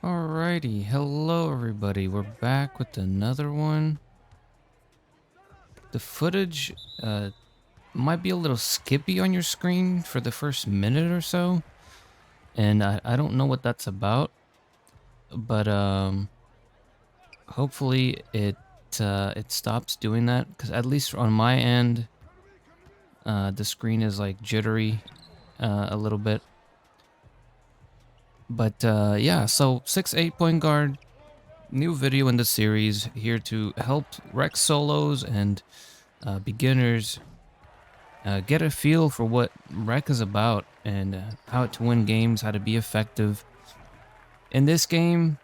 Alrighty, hello everybody. We're back with another one. The footage might be a little skippy on your screen for the first minute or so, and I don't know what that's about, but hopefully it stops doing that because at least on my end, the screen is like jittery a little bit. But yeah, so 6'8" point guard. New video in the series here to help rec solos and beginners get a feel for what rec is about and how to win games, how to be effective. In this game,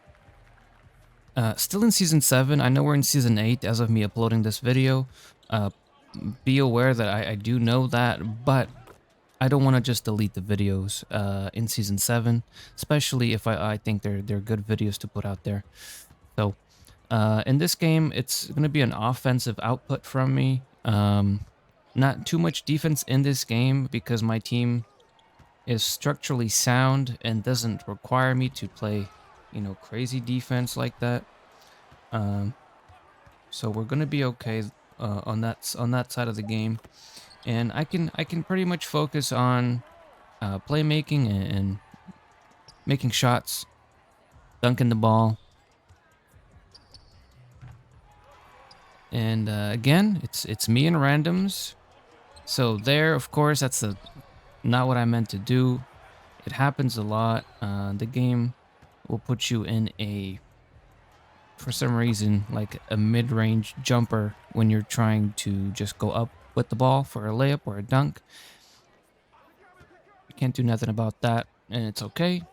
still in season 7. I know we're in season 8 as of me uploading this video. Uh, be aware that I do know that, but I don't want to just delete the videos in season 7, especially if I think they're good videos to put out there. So in this game, it's going to be an offensive output from me. Not too much defense in this game because my team is structurally sound and doesn't require me to play, crazy defense like that. Um, so we're going to be okay on that side of the game, and I can pretty much focus on playmaking and making shots, dunking the ball. And again, it's me and randoms. So there, of course, that's not what I meant to do. It happens a lot. The game will put you in for some reason, like a mid-range jumper when you're trying to just go up with the ball for a layup or a dunk. You can't do nothing about that, and it's okay.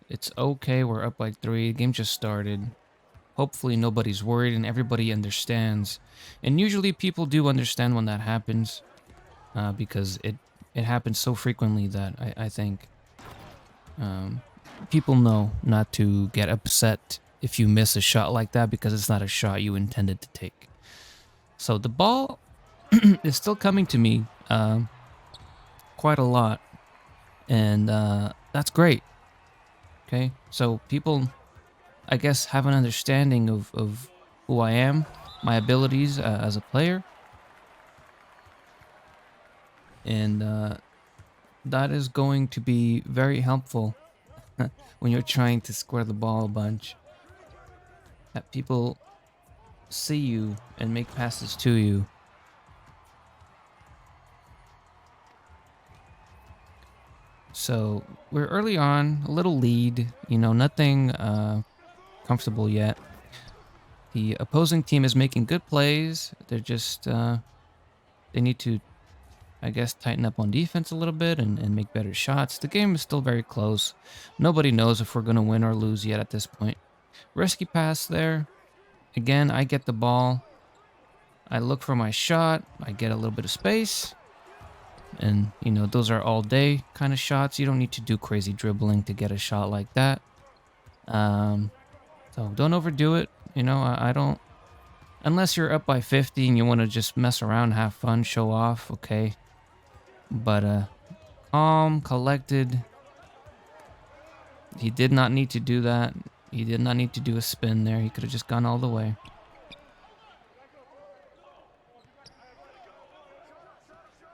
It's okay. We're up by 3. The game just started. Hopefully nobody's worried and everybody understands. And usually people do understand when that happens, because it happens so frequently that I think people know not to get upset if you miss a shot like that because it's not a shot you intended to take. So the ball is still coming to me quite a lot, and that's great. Okay, so people, I guess, have an understanding of who I am, my abilities as a player, and that is going to be very helpful when you're trying to square the ball a bunch. That people see you and make passes to you. So we're early on, a little lead, nothing comfortable yet. The opposing team is making good plays. They're just, they need to, I guess, tighten up on defense a little bit and make better shots. The game is still very close. Nobody knows if we're going to win or lose yet at this point. Risky pass there. Again, I get the ball. I look for my shot. I get a little bit of space. And, those are all day kind of shots. You don't need to do crazy dribbling to get a shot like that. So don't overdo it. I don't, unless you're up by 50 and you want to just mess around, have fun, show off, okay. But calm, collected. He did not need to do that. He did not need to do a spin there. He could have just gone all the way.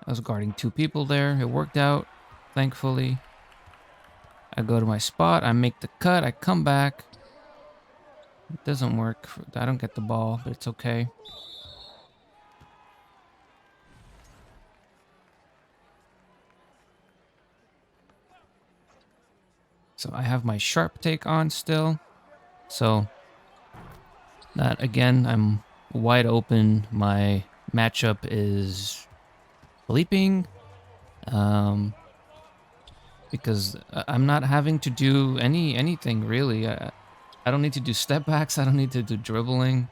I was guarding 2 people there. It worked out, thankfully. I go to my spot. I make the cut. I come back. It doesn't work. I don't get the ball, but it's okay. So I have my sharp take on still. So that, again, I'm wide open. My matchup is bleeping, because I'm not having to do anything really. I don't need to do step backs. I don't need to do dribbling.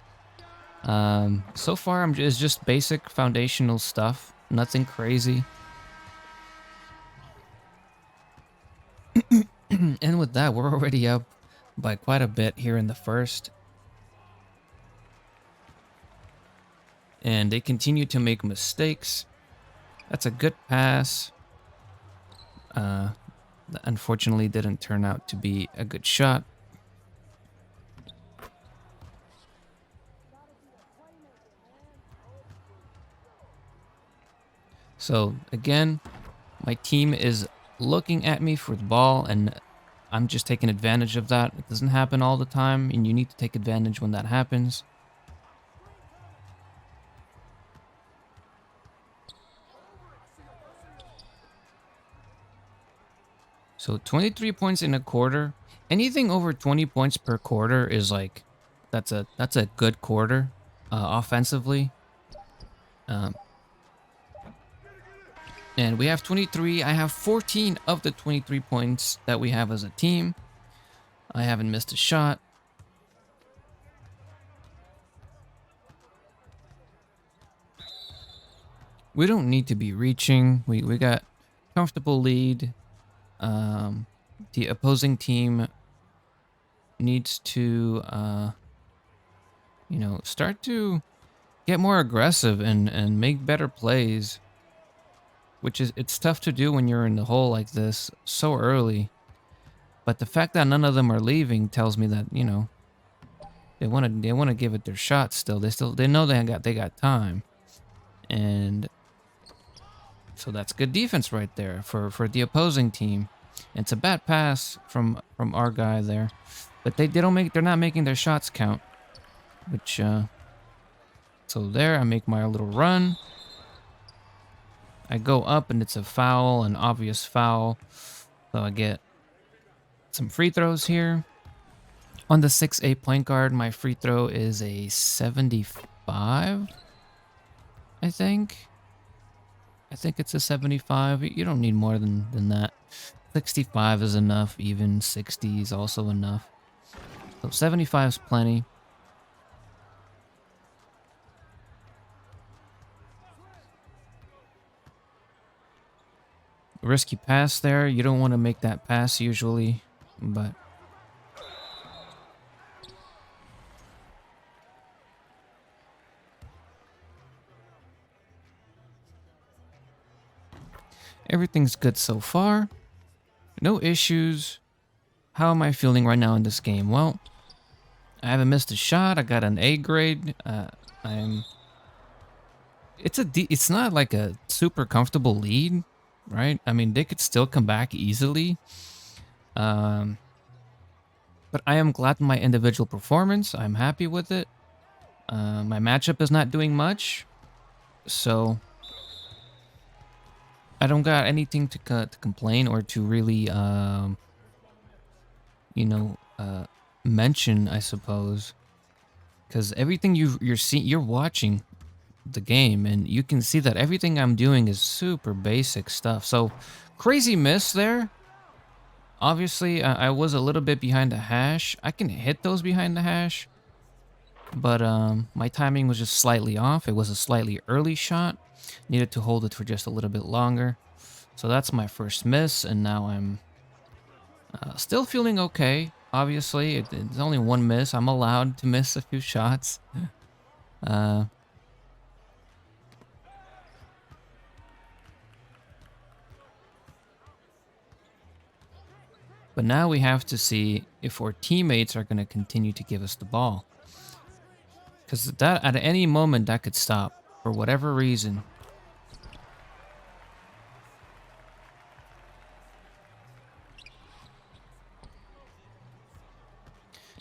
So far, it's just basic foundational stuff. Nothing crazy. And with that, we're already up by quite a bit here in the first. And they continue to make mistakes. That's a good pass. Unfortunately, didn't turn out to be a good shot. So again, my team is looking at me for the ball, and I'm just taking advantage of that. It doesn't happen all the time, and you need to take advantage when that happens. So 23 points in a quarter. Anything over 20 points per quarter is like, that's a good quarter offensively. And we have 23. I have 14 of the 23 points that we have as a team. I haven't missed a shot. We don't need to be reaching. We got comfortable lead. The opposing team needs to, start to get more aggressive and make better plays. Which is, it's tough to do when you're in the hole like this so early. But the fact that none of them are leaving tells me that, they want to give it their shot still. They know they got time. And so that's good defense right there for the opposing team. And it's a bad pass from our guy there. But they're not making their shots count. Which so there I make my little run. I go up and it's a foul, an obvious foul. So I get some free throws here. On the 6'8" point guard, my free throw is a 75, I think. I think it's a 75. You don't need more than that. 65 is enough, even 60 is also enough. So 75 is plenty. Risky pass there. You don't want to make that pass usually, but everything's good so far. No issues. How am I feeling right now in this game? Well, I haven't missed a shot. I got an A grade. It's not like a super comfortable lead, right? I mean, they could still come back easily. But I am glad with my individual performance. I'm happy with it. My matchup is not doing much, so I don't got anything to complain or to really, mention, I suppose, because everything you're watching the game, and you can see that everything I'm doing is super basic stuff. So crazy miss there. Obviously, I was a little bit behind the hash. I can hit those behind the hash, but my timing was just slightly off. It was a slightly early shot. Needed to hold it for just a little bit longer. So that's my first miss, and now I'm still feeling okay. Obviously, it's only one miss. I'm allowed to miss a few shots. But now we have to see if our teammates are going to continue to give us the ball. Because that at any moment that could stop for whatever reason.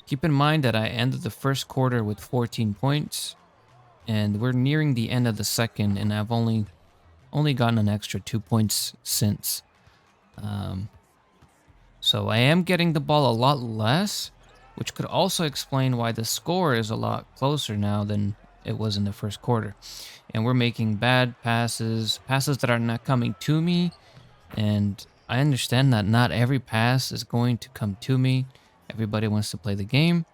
Keep in mind that I ended the first quarter with 14 points. And we're nearing the end of the second, and I've only gotten an extra 2 points since. So I am getting the ball a lot less, which could also explain why the score is a lot closer now than it was in the first quarter. And we're making bad passes that are not coming to me. And I understand that not every pass is going to come to me. Everybody wants to play the game.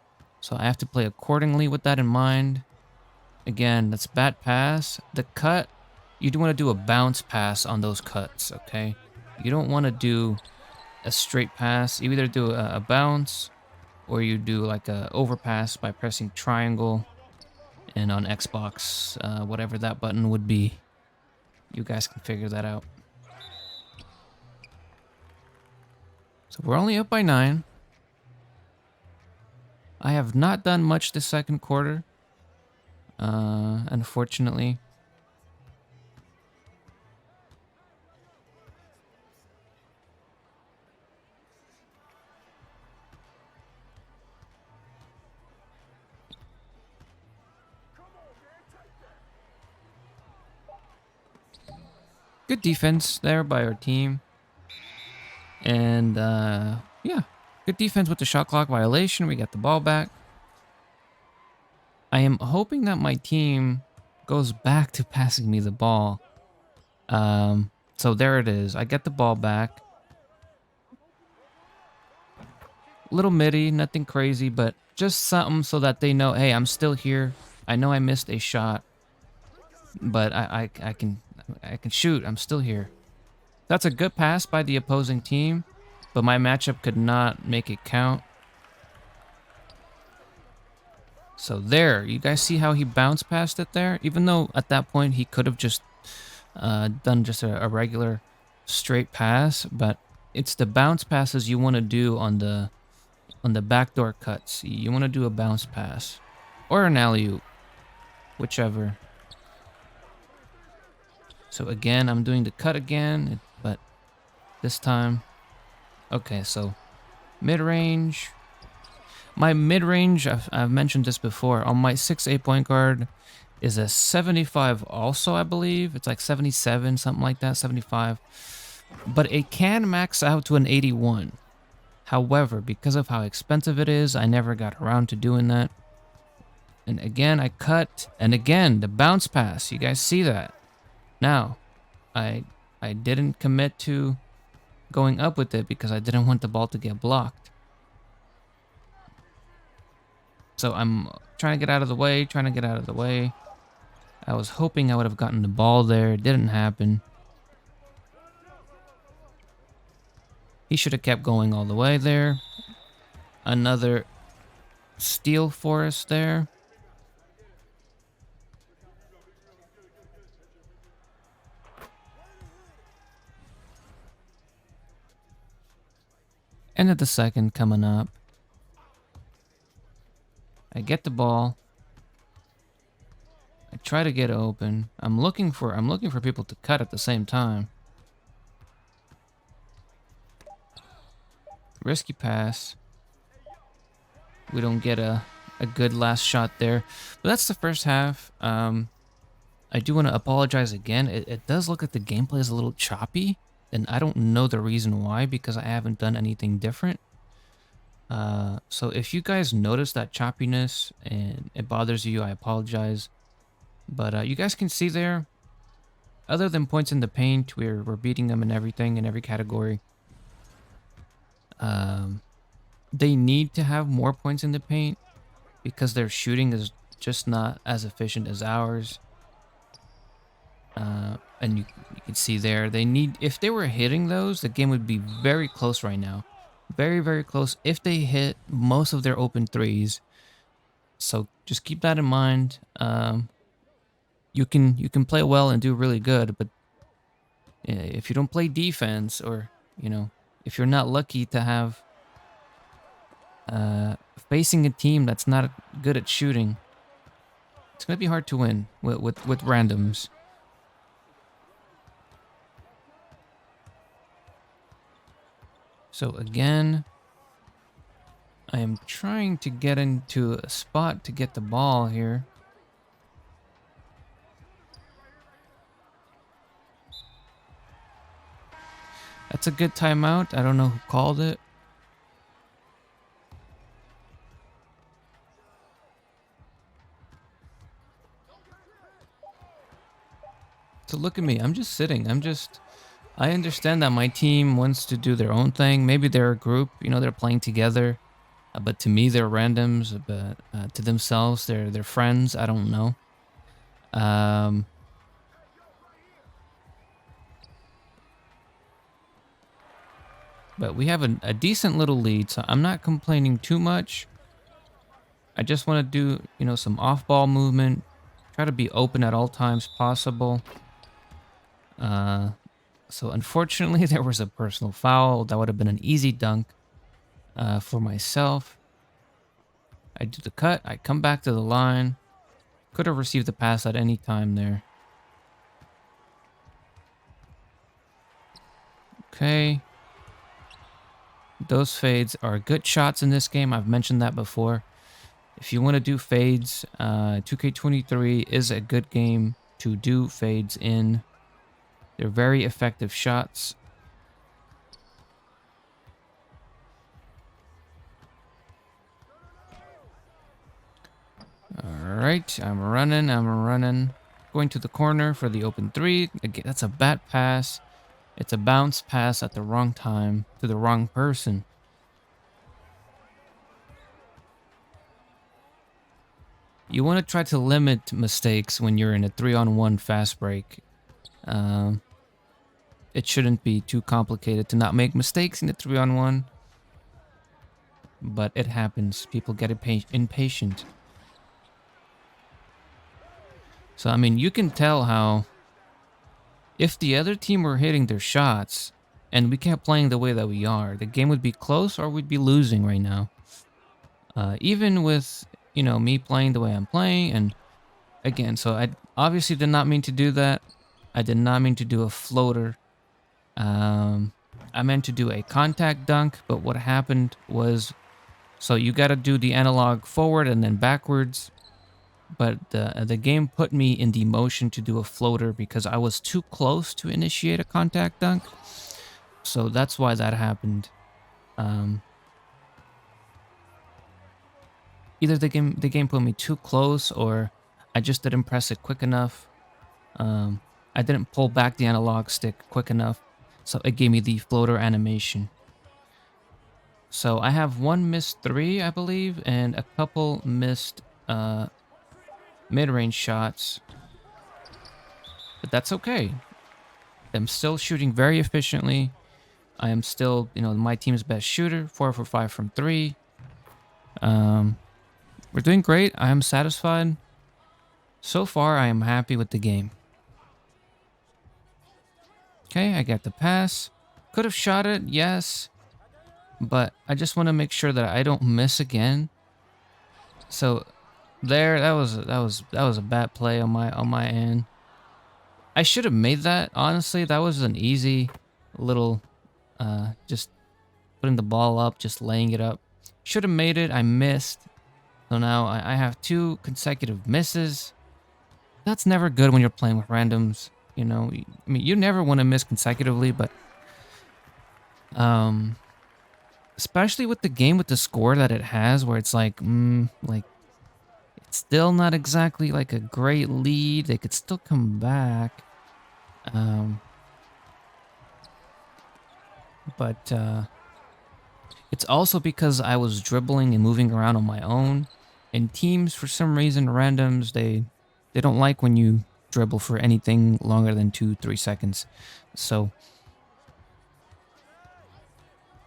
So I have to play accordingly with that in mind. Again, that's bad pass. The cut, you do want to do a bounce pass on those cuts, okay? You don't want to do a straight pass. You either do a bounce or you do like a overpass by pressing triangle, and on Xbox, whatever that button would be, you guys can figure that out. So we're only up by 9. I have not done much this second quarter, unfortunately. Good defense there by our team. And yeah, good defense with the shot clock violation. We got the ball back. I am hoping that my team goes back to passing me the ball. So there it is. I get the ball back. Little midi, nothing crazy, but just something so that they know, hey, I'm still here. I know I missed a shot, but I can shoot. I'm still here. That's a good pass by the opposing team, but my matchup could not make it count. So there, you guys see how he bounced past it there? Even though at that point he could have just done just a regular straight pass, but it's the bounce passes you want to do on the backdoor cuts. You want to do a bounce pass or an alley-oop, whichever. So again, I'm doing the cut again, but this time, okay, so mid-range. My mid-range, I've mentioned this before, on my 6'8" point guard is a 75 also, I believe. It's like 77, something like that, 75. But it can max out to an 81. However, because of how expensive it is, I never got around to doing that. And again, I cut, and again, the bounce pass. You guys see that? Now, I didn't commit to going up with it because I didn't want the ball to get blocked. So I'm trying to get out of the way, I was hoping I would have gotten the ball there. It didn't happen. He should have kept going all the way there. Another steal for us there. End of the second coming up. I get the ball. I try to get open. I'm looking for people to cut at the same time. Risky pass. We don't get a good last shot there. But that's the first half. I do want to apologize again. It does look like the gameplay is a little choppy. And I don't know the reason why, because I haven't done anything different. So if you guys notice that choppiness and it bothers you, I apologize. But you guys can see there, other than points in the paint, we're beating them in everything, in every category. They need to have more points in the paint because their shooting is just not as efficient as ours. And you can see there, they need, if they were hitting those, the game would be very close right now. Very, very close if they hit most of their open threes. So just keep that in mind. You can play well and do really good, but if you don't play defense, or if you're not lucky to have facing a team that's not good at shooting, it's gonna be hard to win with randoms. So again, I am trying to get into a spot to get the ball here. That's a good timeout. I don't know who called it. So look at me. I'm just sitting. I understand that my team wants to do their own thing. Maybe they're a group, they're playing together. But to me, they're randoms. But to themselves, they're friends. I don't know. But we have a decent little lead, so I'm not complaining too much. I just want to do, some off-ball movement. Try to be open at all times possible. So unfortunately, there was a personal foul. That would have been an easy dunk for myself. I do the cut. I come back to the line. Could have received the pass at any time there. Okay. Those fades are good shots in this game. I've mentioned that before. If you want to do fades, 2K23 is a good game to do fades in. They're very effective shots. Alright, I'm running. Going to the corner for the open three. Again, that's a bad pass. It's a bounce pass at the wrong time to the wrong person. You want to try to limit mistakes when you're in a 3-on-1 fast break. It shouldn't be too complicated to not make mistakes in the 3-on-1. But it happens. People get impatient. So, I mean, you can tell how if the other team were hitting their shots and we kept playing the way that we are, the game would be close or we'd be losing right now. Even with, you know, me playing the way I'm playing. And again, so I obviously did not mean to do that. I did not mean to do a floater. I meant to do a contact dunk, but what happened was, so you got to do the analog forward and then backwards. But the game put me in the motion to do a floater because I was too close to initiate a contact dunk. So that's why that happened. Either the game put me too close or I just didn't press it quick enough. I didn't pull back the analog stick quick enough. So it gave me the floater animation. So I have one missed three, I believe, and a couple missed mid-range shots, but that's okay. I'm still shooting very efficiently. I am still, you know, my team's best shooter, 4 for 5 from 3. We're doing great. I am satisfied. So far, I am happy with the game. Okay, I got the pass. Could have shot it, yes, but I just want to make sure that I don't miss again. So there, that was a bad play on my end. I should have made that. Honestly, that was an easy little, just putting the ball up, just laying it up. Should have made it. I missed. So now I have 2 consecutive misses. That's never good when you're playing with randoms. You know, I mean, you never want to miss consecutively, but especially with the game with the score that it has, where it's like, it's still not exactly like a great lead. They could still come back. But it's also because I was dribbling and moving around on my own. And teams, for some reason, randoms, they don't like when you dribble for anything longer than 2-3 seconds. So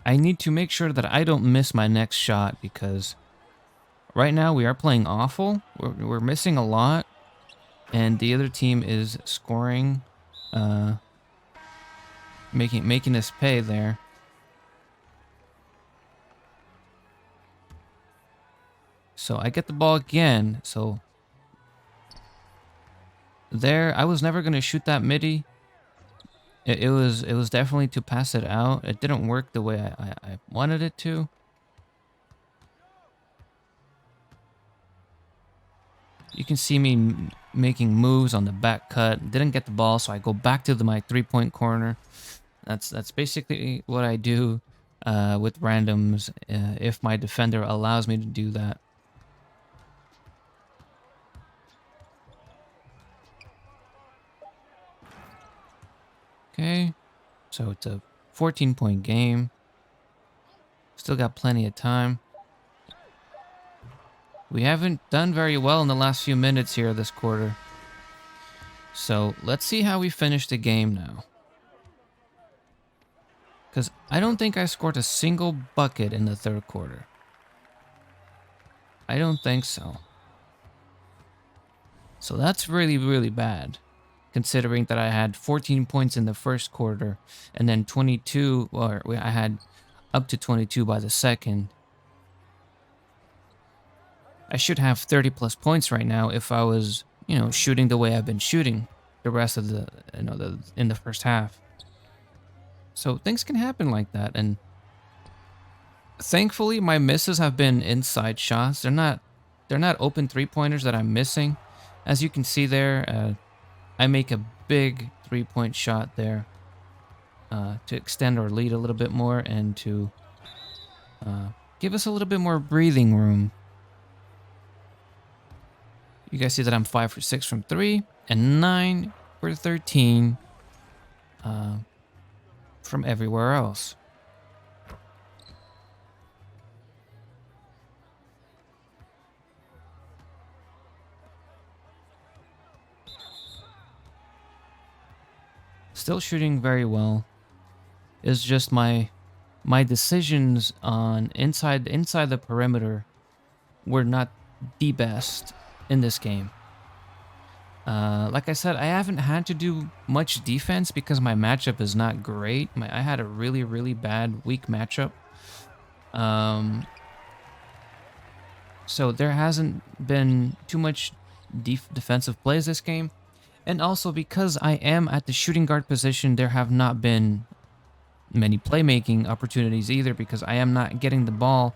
I need to make sure that I don't miss my next shot, because right now we are playing awful. We're missing a lot, and the other team is scoring, making us pay there. So I get the ball again. So there, I was never gonna shoot that midi. It was definitely to pass it out. It didn't work the way I wanted it to. You can see me making moves on the back cut. Didn't get the ball, so I go back to my 3-point corner. That's basically what I do with randoms if my defender allows me to do that. Okay, so it's a 14-point game. Still got plenty of time. We haven't done very well in the last few minutes here this quarter. So let's see how we finish the game now. Because I don't think I scored a single bucket in the third quarter. I don't think so. So that's really, really bad, considering that I had 14 points in the first quarter and then 22, or I had up to 22 by the second. I should have 30 plus points right now if I was, you know, shooting the way I've been shooting the rest of the, you know, in the first half. So things can happen like that, and thankfully my misses have been inside shots. They're not open 3-pointers that I'm missing. As you can see there, I make a big 3-point shot there to extend our lead a little bit more and to give us a little bit more breathing room. You guys see that I'm 5 for 6 from 3 and 9 for 13 from everywhere else. Still shooting very well. It's just my decisions on inside the perimeter were not the best in this game. Like I said, I haven't had to do much defense because my matchup is not great. I had a really bad weak matchup. So there hasn't been too much defensive plays this game. And also because I am at the shooting guard position, there have not been many playmaking opportunities either because I am not getting the ball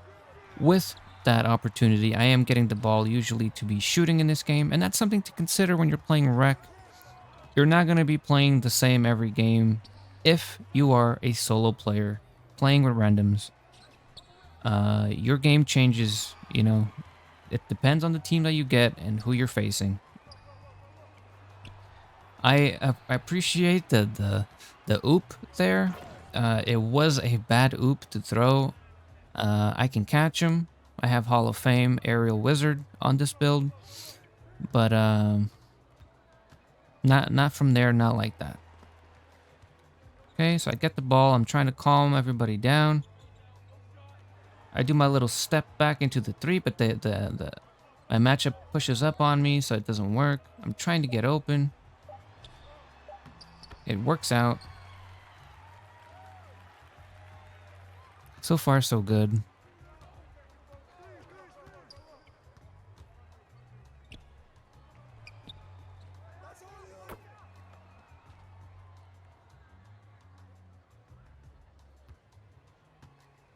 with that opportunity. I am getting the ball usually to be shooting in this game, and that's something to consider when you're playing rec. You're not going to be playing the same every game if you are a solo player playing with randoms. Your game changes, you know. It depends on the team that you get and who you're facing. I appreciate the oop there. It was a bad oop to throw. I can catch him. I have Hall of Fame Aerial Wizard on this build, but not from there, not like that. Okay, so I get the ball. I'm trying to calm everybody down. I do my little step back into the 3, but my matchup pushes up on me, so it doesn't work. I'm trying to get open. It works out. So far, so good.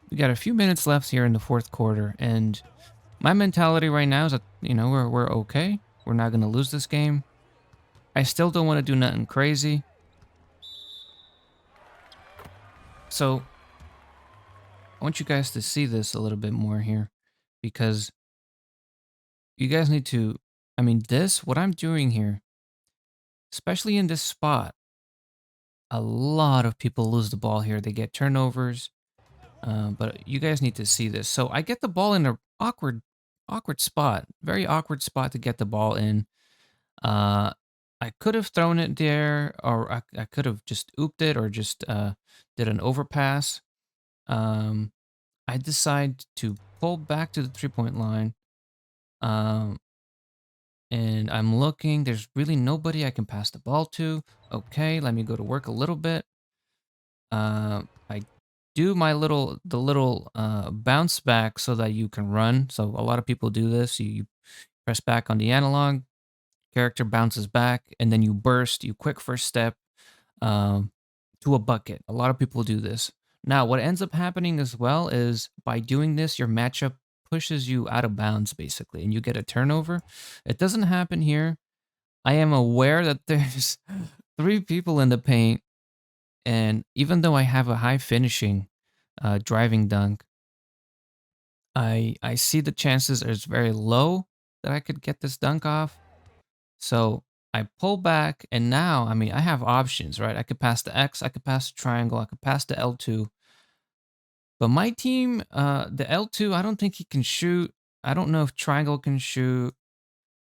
We got a few minutes left here in the fourth quarter, and my mentality right now is that, you know, we're okay. We're not going to lose this game. I still don't want to do nothing crazy. So I want you guys to see this a little bit more here because you guys need to, I mean, what I'm doing here, especially in this spot, a lot of people lose the ball here. They get turnovers. But you guys need to see this. So I get the ball in an awkward spot, very awkward spot to get the ball in. I could have thrown it there, or I could have just ooped it, or just did an overpass. I decide to pull back to the 3-point line. And I'm looking. There's really nobody I can pass the ball to. Okay, let me go to work a little bit. I do the little bounce back so that you can run. So a lot of people do this. You press back on the analog, character bounces back, and then you burst. You quick first step to a bucket. A lot of people do this. Now, what ends up happening as well is by doing this, your matchup pushes you out of bounds basically, and you get a turnover. It doesn't happen here. I am aware that there's 3 people in the paint. And even though I have a high finishing driving dunk, I see the chances is very low that I could get this dunk off. So I pull back, and now, I mean, I have options, right? I could pass the X, I could pass the triangle, I could pass the L2. But my team, the L2, I don't think he can shoot. I don't know if triangle can shoot.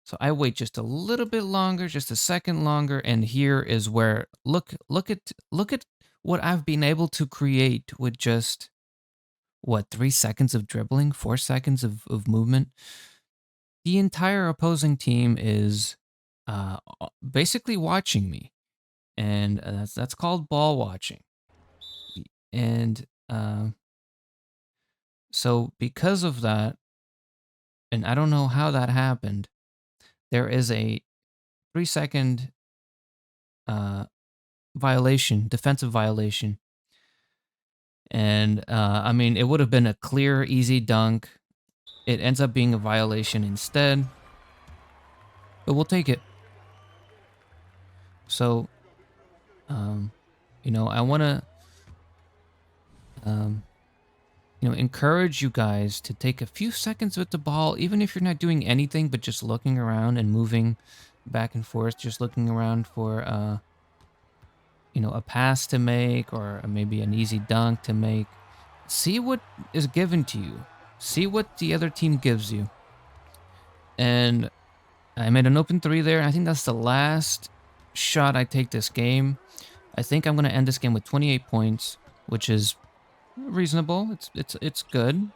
So I wait just a little bit longer, just a second longer, and here is where look at what I've been able to create with just 3 seconds of dribbling, 4 seconds of movement. The entire opposing team is basically watching me, and that's called ball watching. And so because of that, and I don't know how that happened, there is a 3-second violation, defensive violation. And I mean, it would have been a clear, easy dunk. It ends up being a violation instead. But we'll take it. So I want to um, encourage you guys to take a few seconds with the ball, even if you're not doing anything, but just looking around and moving back and forth, just looking around for, a pass to make or maybe an easy dunk to make. See what is given to you. See what the other team gives you. And I made an open three there. I think that's the last shot I take this game. I think I'm going to end this game with 28 points, which is reasonable. It's good.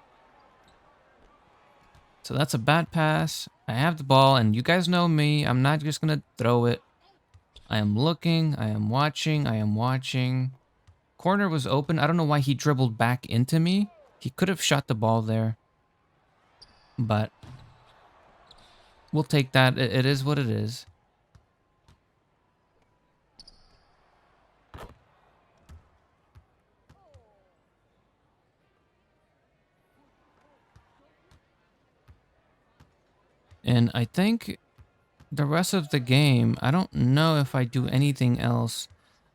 So that's a bad pass. I have the ball, and you guys know me. I'm not just going to throw it. I am looking. I am watching. I am watching. Corner was open. I don't know why he dribbled back into me. He could have shot the ball there. But we'll take that. It is what it is. And I think the rest of the game, I don't know if I do anything else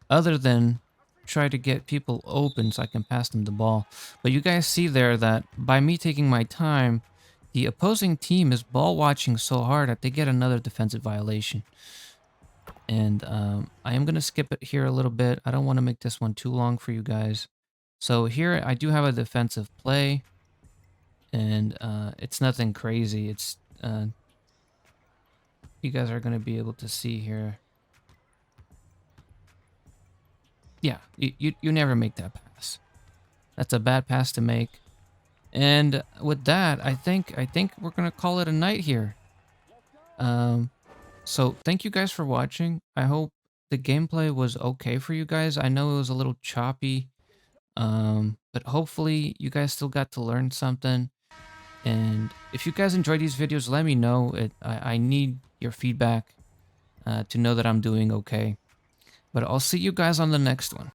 other than try to get people open so I can pass them the ball. But you guys see there that by me taking my time, the opposing team is ball watching so hard that they get another defensive violation. And I am going to skip it here a little bit. I don't want to make this one too long for you guys. So here I do have a defensive play. And it's nothing crazy. It's you guys are going to be able to see here. Yeah, you never make that pass. That's a bad pass to make. And with that, I think we're going to call it a night here. So thank you guys for watching. I hope the gameplay was okay for you guys. I know it was a little choppy. But hopefully you guys still got to learn something. And if you guys enjoy these videos, let me know. I need your feedback to know that I'm doing okay. But I'll see you guys on the next one.